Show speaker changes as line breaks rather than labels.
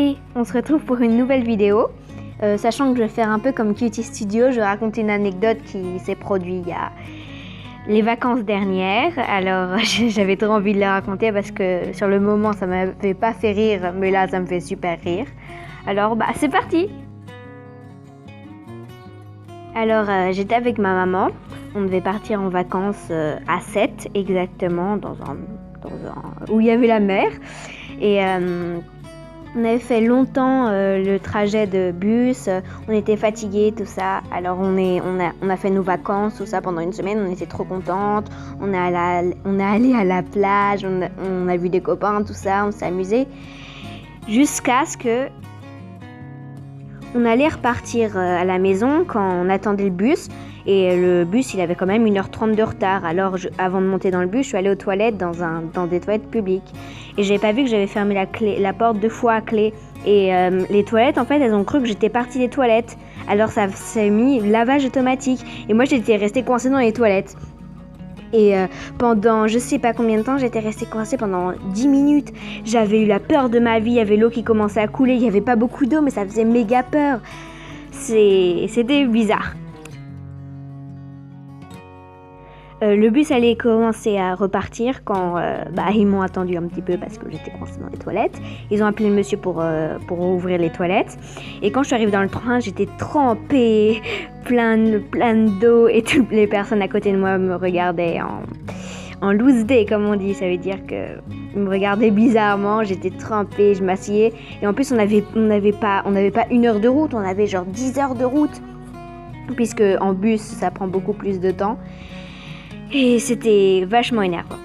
Salut, on se retrouve pour une nouvelle vidéo. Sachant que je vais faire un peu comme Cutie Studio, je vais raconter une anecdote qui s'est produite il y a les vacances dernières. Alors j'avais trop envie de la raconter parce que sur le moment ça m'avait pas fait rire, mais là ça me fait super rire. Alors c'est parti. Alors j'étais avec ma maman, on devait partir en vacances à Sète exactement, où il y avait la mer. Et on avait fait longtemps le trajet de bus, on était fatigués, tout ça. Alors on a fait nos vacances, tout ça pendant une semaine, on était trop contentes. On est allé à la plage, on a vu des copains, tout ça, on s'est amusés. Jusqu'à ce que on allait repartir à la maison quand on attendait le bus. Et le bus, il avait quand même 1h30 de retard. Alors, avant de monter dans le bus, je suis allée aux toilettes dans des toilettes publiques. Et j'avais pas vu que j'avais fermé la porte 2 fois à clé. Et les toilettes, en fait, elles ont cru que j'étais partie des toilettes. Alors, ça s'est mis lavage automatique. Et moi, j'étais restée coincée dans les toilettes. Et pendant je sais pas combien de temps, j'étais restée coincée pendant 10 minutes. J'avais eu la peur de ma vie. Il y avait l'eau qui commençait à couler. Il n'y avait pas beaucoup d'eau, mais ça faisait méga peur. C'était bizarre. Le bus allait commencer à repartir quand ils m'ont attendu un petit peu parce que j'étais coincée dans les toilettes. Ils ont appelé le monsieur pour ouvrir les toilettes. Et quand je suis arrivée dans le train, j'étais trempée, pleine d'eau, et toutes les personnes à côté de moi me regardaient en loose day, comme on dit. Ça veut dire qu'ils me regardaient bizarrement, j'étais trempée, je m'asseyais. Et en plus, on n'avait pas 1 heure de route, on avait genre 10 heures de route. Puisque en bus, ça prend beaucoup plus de temps. Et c'était vachement énervant.